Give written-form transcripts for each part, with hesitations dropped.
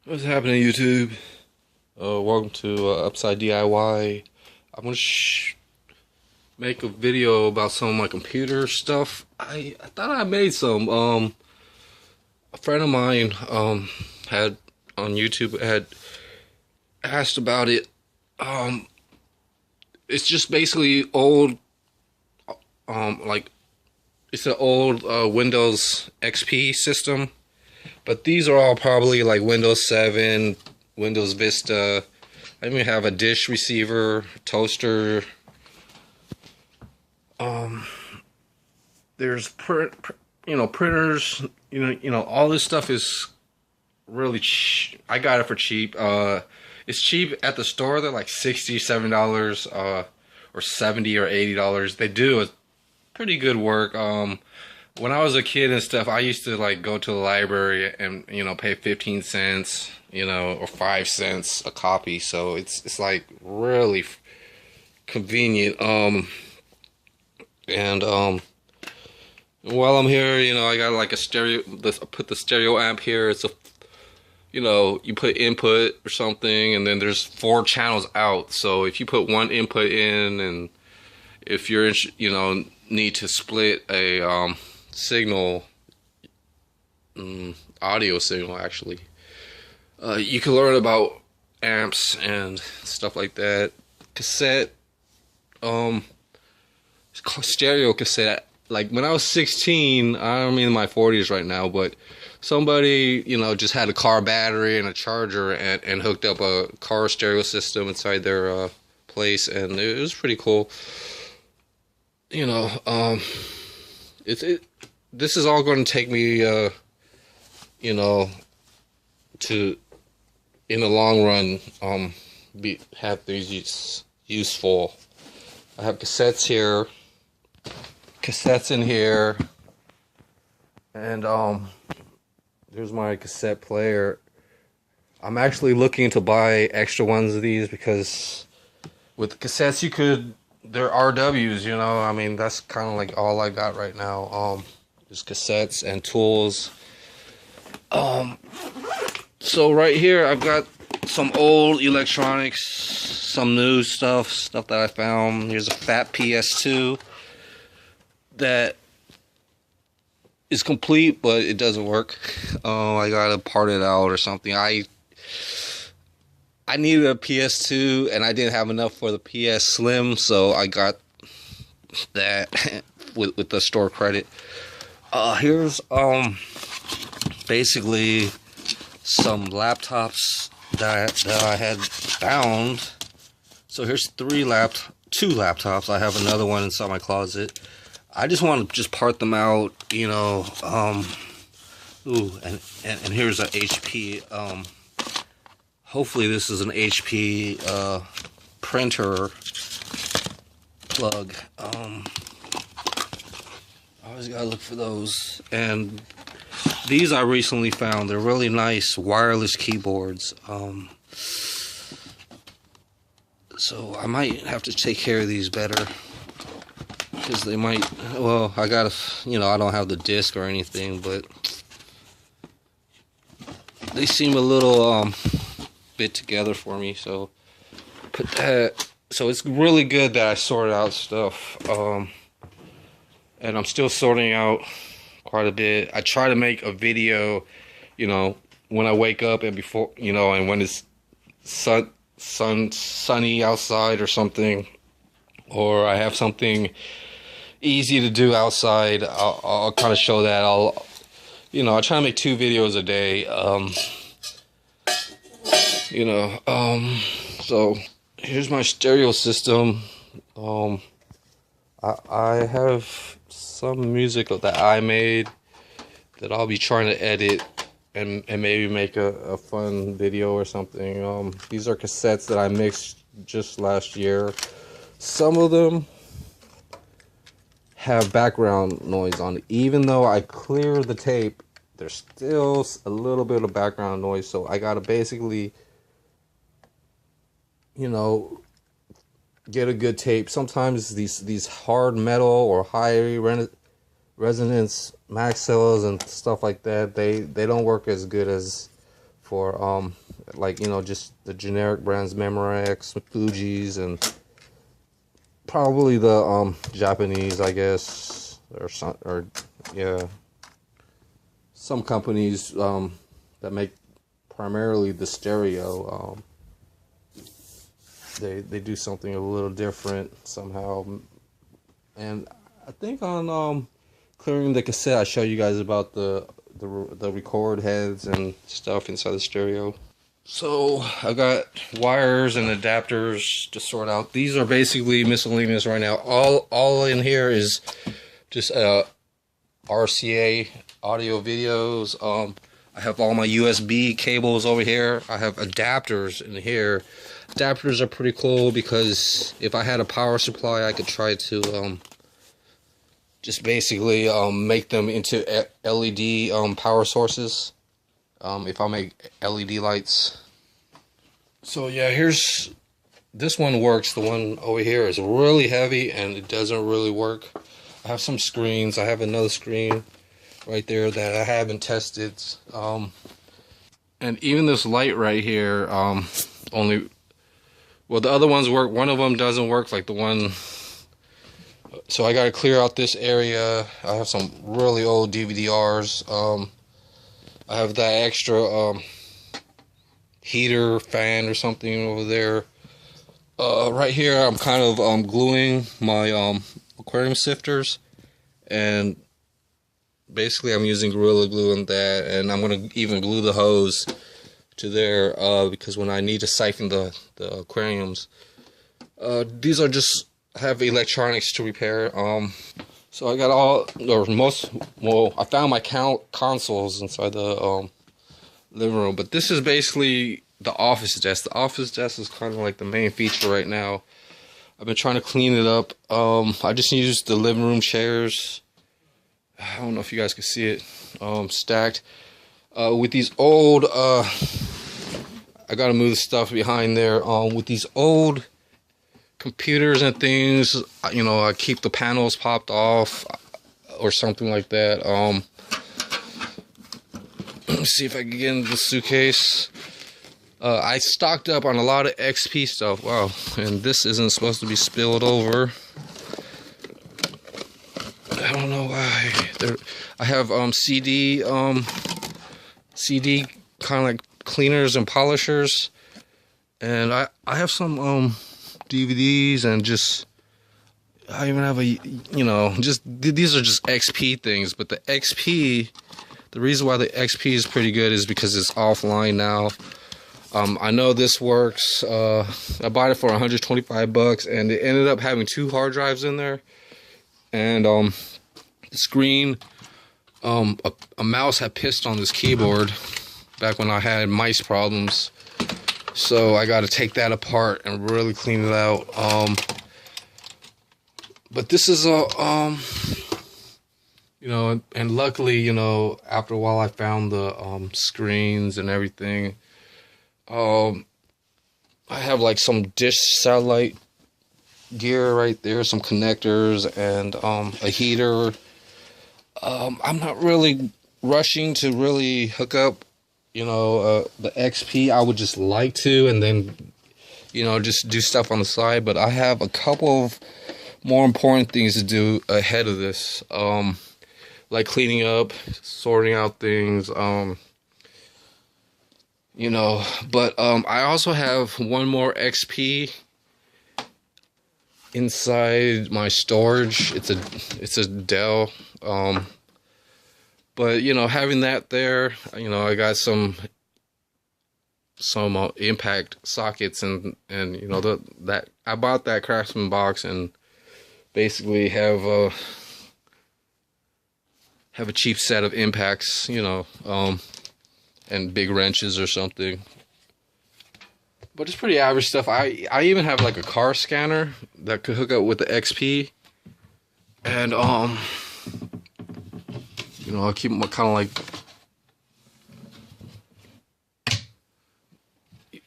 What's happening, YouTube? Welcome to Upside DIY. I'm gonna make a video about some of my computer stuff. I thought I made some. A friend of mine had on YouTube had asked about it. Um, it's just basically old. Like it's an old Windows XP system. But these are all probably like Windows 7, Windows Vista. I even have a dish receiver, toaster. Um, there's printers. All this stuff is really I got it for cheap. It's cheap at the store. They're like $67, or $70 or $80. They do a pretty good work. When I was a kid and stuff, I used to like go to the library and pay 15 cents, or 5 cents a copy. So it's like really convenient. And while I'm here, I got like a stereo. I put the stereo amp here. It's a you put input or something, and then there's 4 channels out. So if you put one input in, and if you're need to split a signal, audio signal actually, you can learn about amps and stuff like that. Cassette, stereo cassette. Like when I was 16, I'm in my 40s right now, but somebody just had a car battery and a charger and hooked up a car stereo system inside their place, and it was pretty cool. This is all going to take me, to, in the long run, have these useful. I have cassettes here, cassettes in here, and there's my cassette player. I'm actually looking to buy extra ones of these because with the cassettes they're RWs, I mean, that's kind of like all I got right now. Just cassettes and tools. So right here I've got some old electronics, some new stuff that I found. Here's a fat PS2 that is complete, but it doesn't work. I gotta part it out or something. I needed a PS2 and I didn't have enough for the PS Slim, so I got that with the store credit. Here's basically some laptops that I had found. So here's two laptops. I have another one inside my closet. I just want to part them out, Ooh, and here's an HP. Hopefully this is an HP printer plug. I always gotta look for those. And these I recently found. They're really nice wireless keyboards. So I might have to take care of these better, because they might, well, I gotta, I don't have the disc or anything, but they seem a little bit together for me. So put that. So it's really good that I sorted out stuff, and I'm still sorting out quite a bit. I try to make a video, when I wake up and before, and when it's sunny outside or something, or I have something easy to do outside. I'll kind of show that. I try to make 2 videos a day. So here's my stereo system. I have some music that I made that I'll be trying to edit and maybe make a fun video or something. These are cassettes that I mixed just last year. Some of them have background noise on it. Even though I clear the tape, there's still a little bit of background noise, so I gotta basically get a good tape. Sometimes these hard metal or high resonance Maxellas and stuff like that, they don't work as good as for. Like, you know, just the generic brands, Memorex, Fuji's, and probably the Japanese, I guess, or some, or yeah, some companies that make primarily the stereo. They do something a little different somehow, and I think on clearing the cassette, I showed you guys about the record heads and stuff inside the stereo. So I got wires and adapters to sort out. These are basically miscellaneous right now. All in here is just RCA audio videos. I have all my USB cables over here. I have adapters in here. Adapters are pretty cool because if I had a power supply, I could try to just basically make them into LED power sources. If I make LED lights. So yeah, here's this one works. The one over here is really heavy and it doesn't really work. I have some screens. I have another screen right there that I haven't tested. And even this light right here, the other ones work. One of them doesn't work, like the one. So I got to clear out this area. I have some really old DVDRs. I have that extra heater fan or something over there. Right here, I'm kind of gluing my aquarium sifters, and basically I'm using Gorilla Glue on that, and I'm gonna even glue the hose to there because when I need to siphon the aquariums, these are just have electronics to repair. So I got I found my consoles inside the living room, but this is basically the office desk. The office desk is kind of like the main feature right now. I've been trying to clean it up. I just used the living room chairs. I don't know if you guys can see it, stacked with these old. I gotta move the stuff behind there. With these old computers and things, you know, I keep the panels popped off or something like that. Let me see if I can get into the suitcase. I stocked up on a lot of XP stuff. Wow, and this isn't supposed to be spilled over. I don't know why. I have CD kind of like cleaners and polishers, and I have some DVDs, and just I even have these are just XP things. But the XP, the reason why the XP is pretty good is because it's offline now. I know this works. I bought it for $125, and it ended up having 2 hard drives in there, and the screen. A mouse had pissed on this keyboard back when I had mice problems, so I got to take that apart and really clean it out. But this is a and luckily, after a while I found the screens and everything. I have like some dish satellite gear right there, some connectors, and a heater. I'm not really rushing to really hook up, the XP. I would just like to, and then, just do stuff on the side. But I have a couple of more important things to do ahead of this, like cleaning up, sorting out things, But I also have one more XP inside my storage. It's a Dell. But having that there, I got some impact sockets, and that I bought that Craftsman box, and basically have a cheap set of impacts, and big wrenches or something. But it's pretty average stuff. I even have like a car scanner that could hook up with the XP, and I keep them kind of like,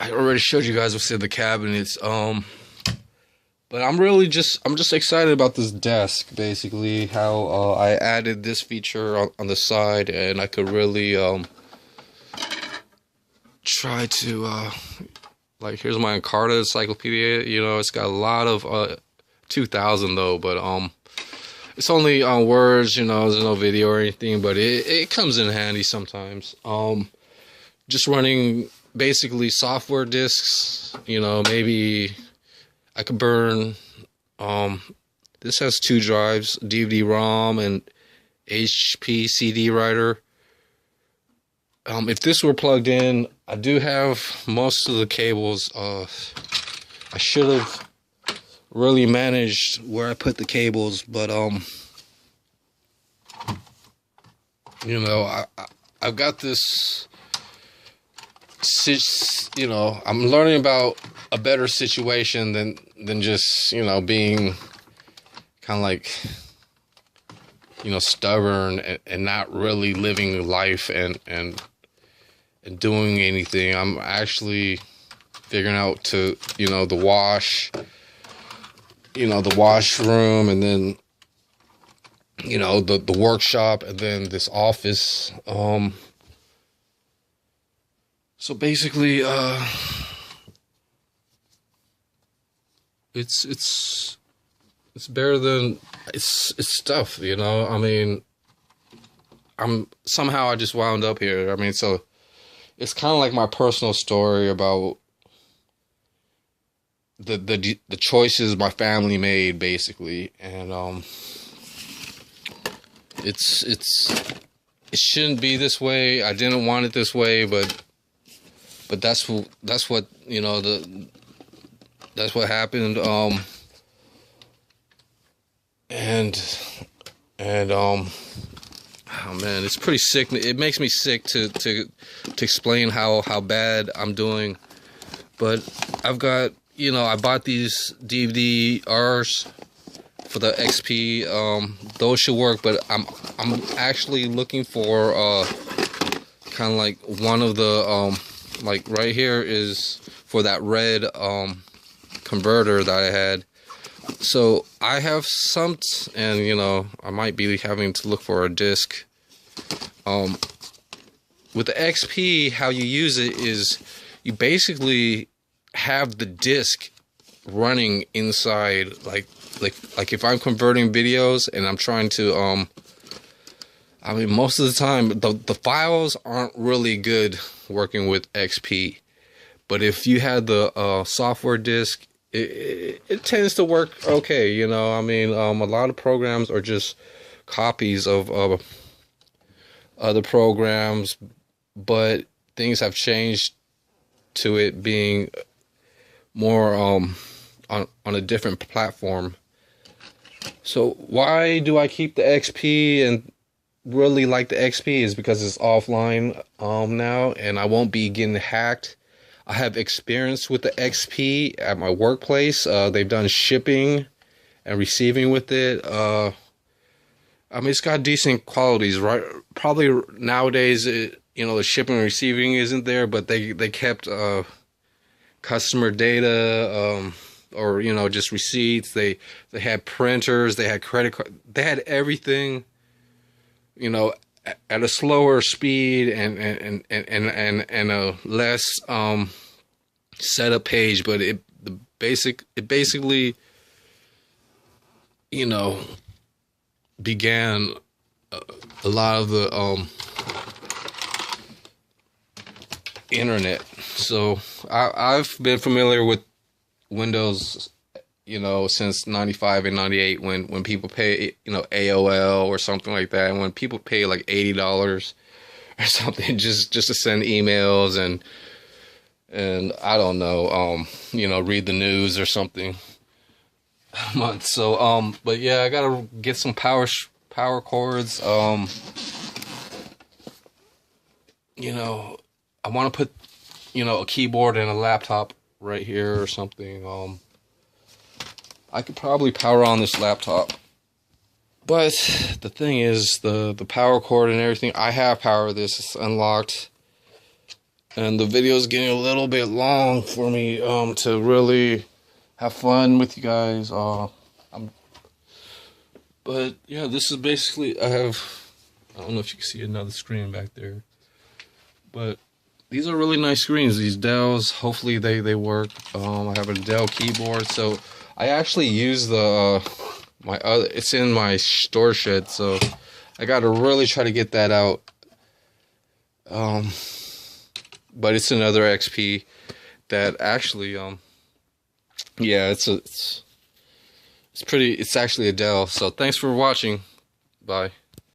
I already showed you guys what's in the cabinets. But I'm just excited about this desk. Basically, how I added this feature on the side, and I could really try to like, here's my Encarta encyclopedia. You know, it's got a lot of 2000 though, but it's only on words. You know, there's no video or anything, but it comes in handy sometimes. Just running basically software disks. You know, maybe I could burn. This has 2 drives: DVD-ROM and HP CD writer. If this were plugged in, I do have most of the cables. I should have really managed where I put the cables, but you know, I've got this. You know, I'm learning about a better situation than just, you know, being kind of like, you know, stubborn and not really living life and doing anything. I'm actually figuring out to, you know, the washroom, and then, you know, the workshop, and then this office. So basically, it's better than it's tough, you know. I mean, I just wound up here. I mean, so it's kind of like my personal story about the choices my family made, basically, and it shouldn't be this way. I didn't want it this way, but that's what, you know, that's what happened. Oh man, it's pretty sick. It makes me sick to explain how bad I'm doing. But I've got, you know, I bought these DVD-Rs for the XP. Those should work, but I'm actually looking for kind of like one of the like right here is for that red converter that I had. So I have some, and you know, I might be having to look for a disc. With the XP, how you use it is you basically have the disc running inside, like if I'm converting videos and I'm trying to I mean, most of the time the files aren't really good working with XP, but if you had the software disk, it tends to work okay, you know. I mean, a lot of programs are just copies of other programs, but things have changed to it being more on a different platform. So why do I keep the XP and really like the XP is because it's offline now, and I won't be getting hacked. I have experience with the XP at my workplace. They've done shipping and receiving with it. I mean, it's got decent qualities, right? Probably nowadays, you know, the shipping and receiving isn't there, but they kept customer data, or, you know, just receipts. They had printers, they had credit card, they had everything, you know, at a slower speed and a less setup page, but it basically, you know, began a lot of the internet. So I've been familiar with Windows, you know, since 95 and 98 when people pay, you know, AOL or something like that, and when people pay like $80 or something just to send emails and I don't know, you know, read the news or something a month. So but yeah, I gotta get some power cords. You know, I want to put, you know, a keyboard and a laptop right here or something. I could probably power on this laptop, but the thing is, the power cord and everything, I have power. This is unlocked, and the video is getting a little bit long for me to really have fun with you guys. But yeah, this is basically, I don't know if you can see another screen back there, but these are really nice screens. These Dells, hopefully they work. I have a Dell keyboard, so I actually use the my other. It's in my store shed, so I got to really try to get that out. But it's another XP that actually yeah, it's actually a Dell. So thanks for watching. Bye.